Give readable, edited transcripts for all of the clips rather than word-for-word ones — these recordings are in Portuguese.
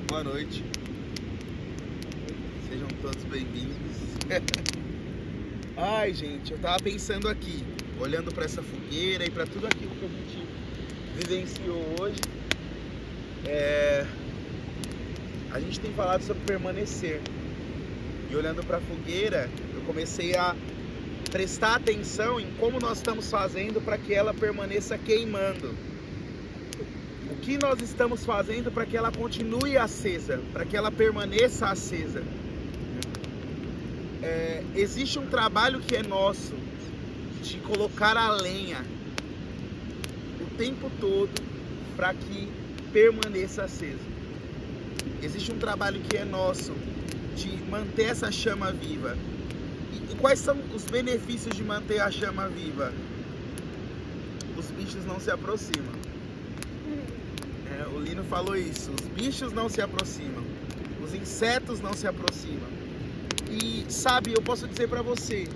Boa noite. Sejam todos bem-vindos. Ai, gente, eu tava pensando aqui, olhando para essa fogueira e para tudo aquilo que a gente vivenciou hoje. A gente tem falado sobre permanecer. E olhando para a fogueira, eu comecei a prestar atenção em como nós estamos fazendo para que ela permaneça queimando. O que nós estamos fazendo para que ela continue acesa, para que ela permaneça acesa. Existe um trabalho que é nosso, de colocar a lenha o tempo todo para que permaneça acesa. Existe um trabalho que é nosso, de manter essa chama viva. E quais são os benefícios de manter a chama viva? Os bichos não se aproximam. O Lino falou isso. Os bichos não se aproximam. Os insetos não se aproximam. E sabe, eu posso dizer para você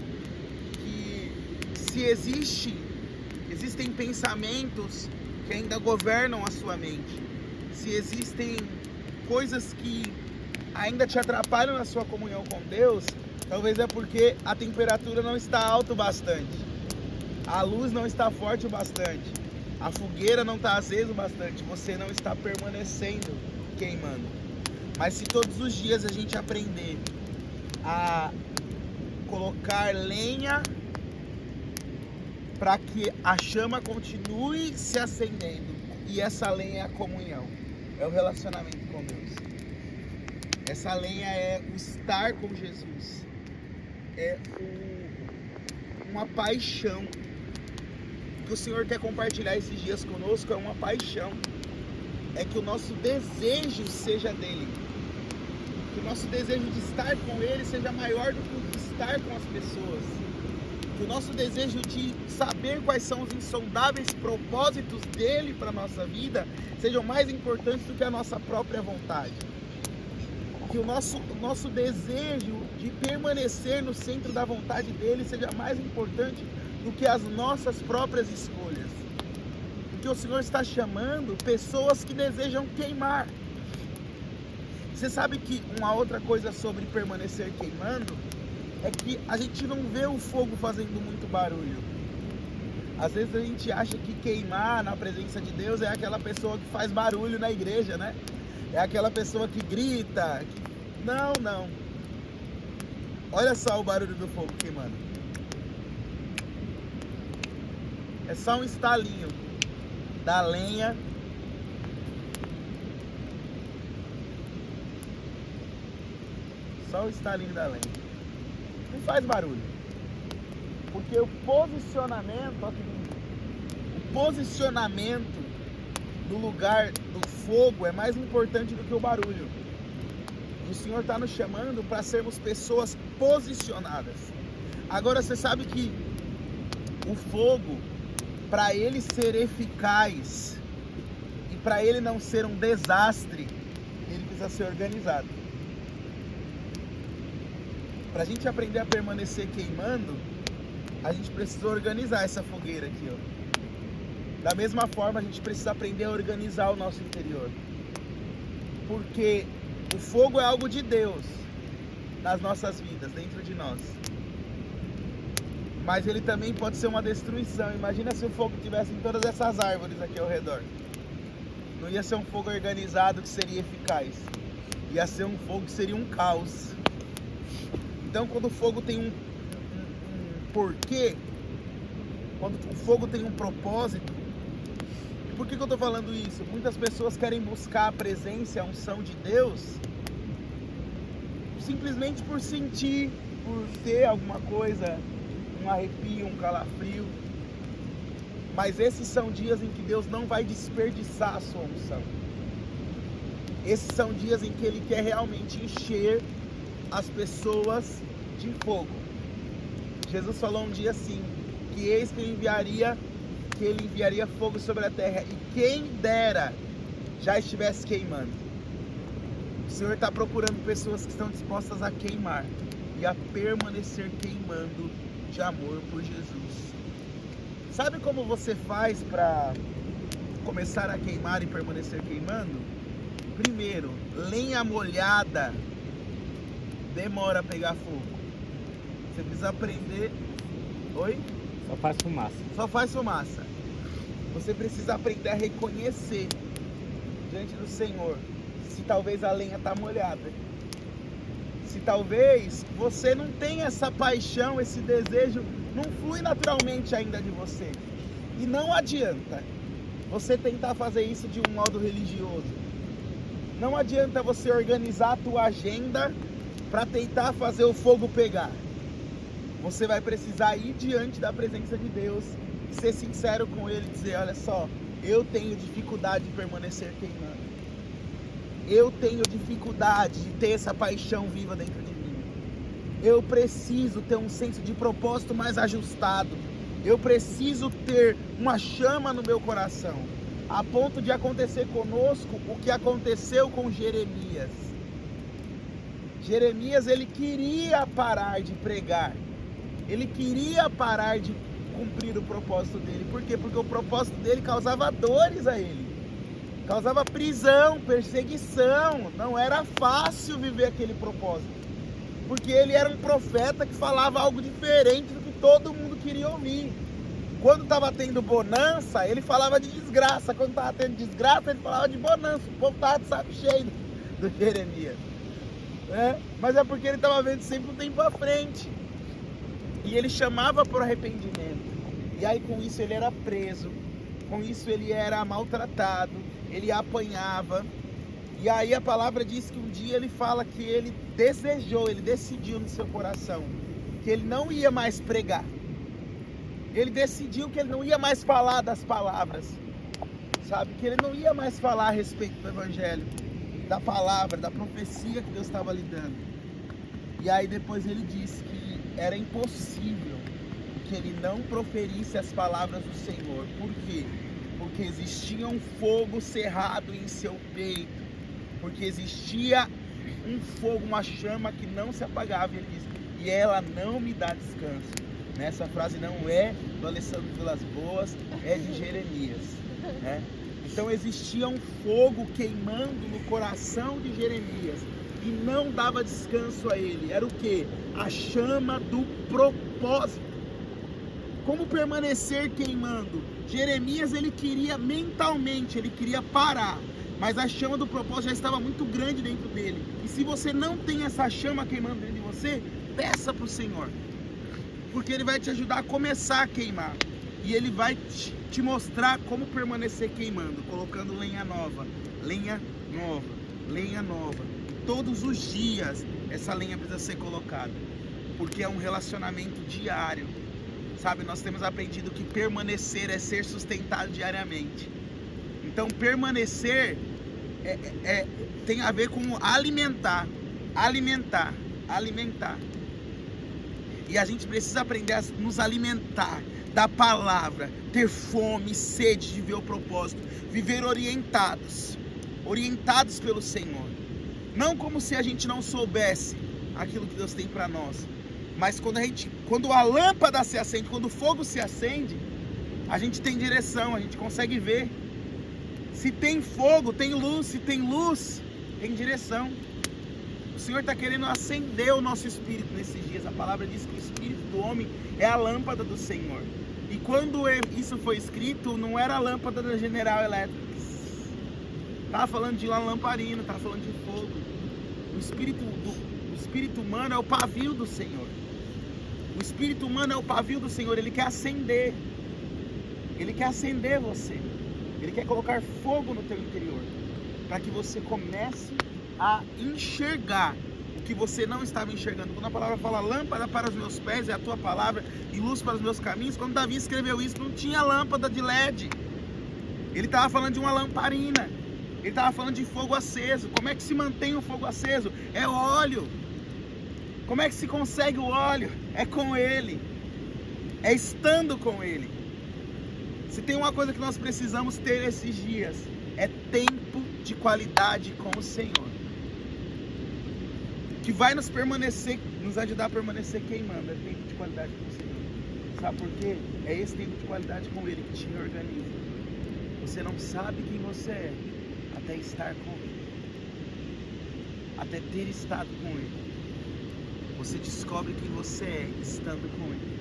que se existem pensamentos que ainda governam a sua mente, se existem coisas que ainda te atrapalham na sua comunhão com Deus, talvez é porque a temperatura não está alta o bastante, a luz não está forte o bastante, a fogueira não está acesa o bastante, você não está permanecendo queimando. Mas se todos os dias a gente aprender a colocar lenha para que a chama continue se acendendo, e essa lenha é a comunhão, é o relacionamento com Deus. Essa lenha é o estar com Jesus, é uma paixão. O que o Senhor quer compartilhar esses dias conosco é uma paixão, é que o nosso desejo seja dele, que o nosso desejo de estar com ele seja maior do que o de estar com as pessoas, que o nosso desejo de saber quais são os insondáveis propósitos dele para a nossa vida sejam mais importantes do que a nossa própria vontade, que o nosso desejo de permanecer no centro da vontade dele seja mais importante do que as nossas próprias escolhas, porque o Senhor está chamando pessoas que desejam queimar. Você sabe que uma outra coisa sobre permanecer queimando é que a gente não vê o fogo fazendo muito barulho. Às vezes a gente acha que queimar na presença de Deus é aquela pessoa que faz barulho na igreja, né? É aquela pessoa que grita. Não. Olha só o barulho do fogo queimando. É só um estalinho da lenha. Só o estalinho da lenha. Não faz barulho. Porque o posicionamento no lugar do fogo é mais importante do que o barulho. E o Senhor está nos chamando para sermos pessoas posicionadas. Agora você sabe que o fogo, para ele ser eficaz e para ele não ser um desastre, ele precisa ser organizado. Para a gente aprender a permanecer queimando, a gente precisa organizar essa fogueira aqui, ó. Da mesma forma, a gente precisa aprender a organizar o nosso interior. Porque o fogo é algo de Deus nas nossas vidas, dentro de nós. Mas ele também pode ser uma destruição. Imagina se o fogo tivesse em todas essas árvores aqui ao redor. Não ia ser um fogo organizado que seria eficaz. Ia ser um fogo que seria um caos. Então, quando o fogo tem um porquê, quando o fogo tem um propósito, e por que eu estou falando isso? Muitas pessoas querem buscar a presença, a unção de Deus, simplesmente por sentir, por ter alguma coisa, um arrepio, um calafrio. Mas esses são dias em que Deus não vai desperdiçar a sua unção. Esses são dias em que Ele quer realmente encher as pessoas de fogo. Jesus falou um dia assim, que eis que ele enviaria fogo sobre a terra, e quem dera já estivesse queimando. O Senhor está procurando pessoas que estão dispostas a queimar e a permanecer queimando de amor por Jesus. Sabe como você faz para começar a queimar e permanecer queimando? Primeiro, lenha molhada demora a pegar fogo. Você precisa aprender. Oi? Só faz fumaça. Só faz fumaça. Você precisa aprender a reconhecer diante do Senhor se talvez a lenha está molhada. Se talvez você não tenha essa paixão, esse desejo, não flui naturalmente ainda de você. E não adianta você tentar fazer isso de um modo religioso. Não adianta você organizar a tua agenda para tentar fazer o fogo pegar. Você vai precisar ir diante da presença de Deus, ser sincero com Ele e dizer, olha só, eu tenho dificuldade de permanecer queimando. Eu tenho dificuldade de ter essa paixão viva dentro de mim. Eu preciso ter um senso de propósito mais ajustado. Eu preciso ter uma chama no meu coração, a ponto de acontecer conosco o que aconteceu com Jeremias. Jeremias, ele queria parar de pregar. Ele queria parar de cumprir o propósito dele. Por quê? Porque o propósito dele causava dores a ele. Causava prisão, perseguição. Não era fácil viver aquele propósito. Porque ele era um profeta que falava algo diferente do que todo mundo queria ouvir. Quando estava tendo bonança, ele falava de desgraça. Quando estava tendo desgraça, ele falava de bonança. O povo estava de saco cheio do Jeremias. Mas é porque ele estava vendo sempre um tempo à frente. E ele chamava por arrependimento. E aí com isso ele era preso. Com isso ele era maltratado. Ele apanhava. E aí a palavra diz que um dia ele fala que ele desejou, ele decidiu no seu coração que ele não ia mais pregar. Ele decidiu que ele não ia mais falar das palavras. Sabe? Que ele não ia mais falar a respeito do evangelho, da palavra, da profecia que Deus estava lhe dando. E aí depois ele disse que era impossível que ele não proferisse as palavras do Senhor. Por quê? Porque existia um fogo cerrado em seu peito. Porque existia um fogo, uma chama que não se apagava. E ele disse, e ela não me dá descanso. Essa frase não é do Alessandro Vilas Boas, é de Jeremias. Então existia um fogo queimando no coração de Jeremias. E não dava descanso a ele. Era o quê? A chama do propósito. Como permanecer queimando? Jeremias, ele queria mentalmente, ele queria parar. Mas a chama do propósito já estava muito grande dentro dele. E se você não tem essa chama queimando dentro de você, peça para o Senhor. Porque Ele vai te ajudar a começar a queimar. E Ele vai te mostrar como permanecer queimando. Colocando lenha nova, lenha nova, lenha nova. Todos os dias essa lenha precisa ser colocada, porque é um relacionamento diário, sabe? Nós temos aprendido que permanecer é ser sustentado diariamente. Então permanecer tem a ver com alimentar. E a gente precisa aprender a nos alimentar da palavra, ter fome, sede de ver o propósito, viver orientados pelo Senhor. Não como se a gente não soubesse aquilo que Deus tem para nós, mas quando a lâmpada se acende, quando o fogo se acende, a gente tem direção, a gente consegue ver. Se tem fogo, tem luz. Se tem luz, tem direção. O Senhor está querendo acender o nosso espírito nesses dias. A palavra diz que o espírito do homem é a lâmpada do Senhor. E quando isso foi escrito, não era a lâmpada da General Electric. Estava falando de uma lamparina, estava falando de fogo. O espírito humano é o pavio do Senhor. O espírito humano é o pavio do Senhor. Ele quer acender. Ele quer acender você. Ele quer colocar fogo no teu interior, para que você comece a enxergar o que você não estava enxergando. Quando a palavra fala lâmpada para os meus pés é a tua palavra e luz para os meus caminhos, quando Davi escreveu isso, não tinha lâmpada de LED. Ele estava falando de uma lamparina. Ele estava falando de fogo aceso. Como é que se mantém o fogo aceso? É óleo. Como é que se consegue o óleo? É com Ele. É estando com Ele. Se tem uma coisa que nós precisamos ter esses dias, é tempo de qualidade com o Senhor. Que vai nos ajudar a permanecer queimando. É tempo de qualidade com o Senhor. Sabe por quê? É esse tempo de qualidade com Ele que te reorganiza. Você não sabe quem você é até estar com Ele. até ter estado com Ele. Você descobre quem você é estando com Ele.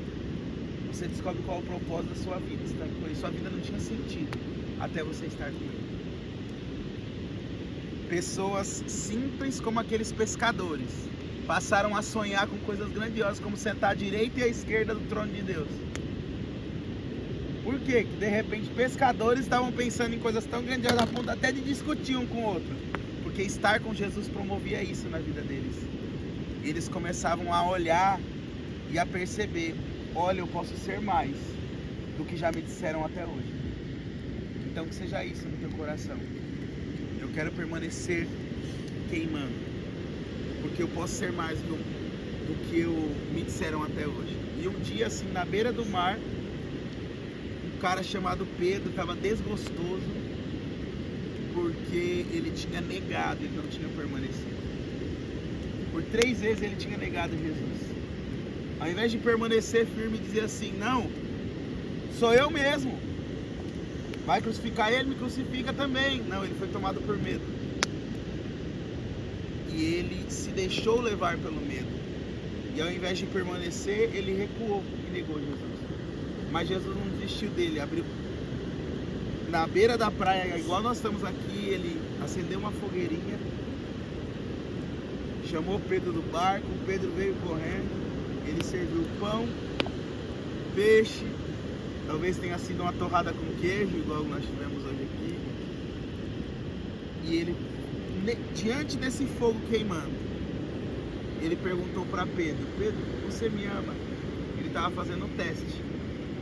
Você descobre qual é o propósito da sua vida estando com Ele. Sua vida não tinha sentido até você estar com Ele. Pessoas simples como aqueles pescadores passaram a sonhar com coisas grandiosas, como sentar à direita e à esquerda do trono de Deus. Por quê? Que de repente pescadores estavam pensando em coisas tão grandiosas a ponto até de discutir um com o outro. Porque estar com Jesus promovia isso na vida deles. Eles começavam a olhar e a perceber: olha, eu posso ser mais do que já me disseram até hoje. Então que seja isso no teu coração. Eu quero permanecer queimando, porque eu posso ser mais do que me disseram até hoje. E um dia, assim, na beira do mar, um cara chamado Pedro estava desgostoso porque ele tinha negado, ele não tinha permanecido. Por 3 vezes ele tinha negado Jesus. Ao invés de permanecer firme e dizer assim: não, sou eu mesmo, vai crucificar ele, me crucifica também. Não, ele foi tomado por medo. E ele se deixou levar pelo medo. E ao invés de permanecer, ele recuou e negou Jesus. Mas Jesus não desistiu dele. Abriu na beira da praia, igual nós estamos aqui, ele acendeu uma fogueirinha, chamou Pedro do barco. Pedro veio correndo. Ele serviu pão, peixe, talvez tenha sido uma torrada com queijo, igual nós tivemos hoje aqui. E ele, diante desse fogo queimando, ele perguntou para Pedro: Pedro, você me ama? Ele estava fazendo um teste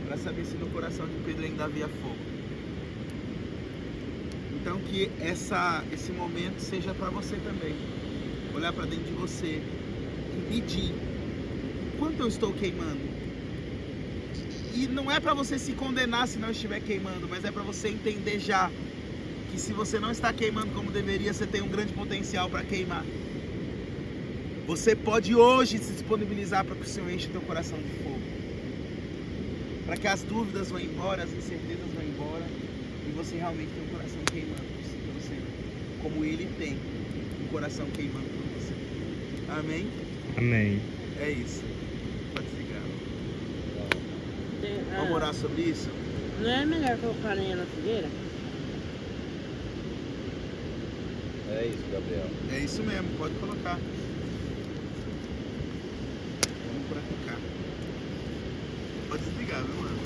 para saber se no coração de Pedro ainda havia fogo. Então que esse momento seja para você também. Olhar para dentro de você e medir quanto eu estou queimando. E não é para você se condenar se não estiver queimando, mas é para você entender já que se você não está queimando como deveria, você tem um grande potencial para queimar. Você pode hoje se disponibilizar para que o Senhor enche o teu coração de fogo, para que as dúvidas vão embora, as incertezas vão embora, e você realmente tem um coração queimando pelo Senhor, como Ele tem um coração queimando por você. Amém? Amém. É isso. Pode desligar. Vamos orar sobre isso? Não é melhor colocar lenha na fogueira? É isso, Gabriel. É isso mesmo, pode colocar. Vamos praticar. Pode desligar, viu, mano?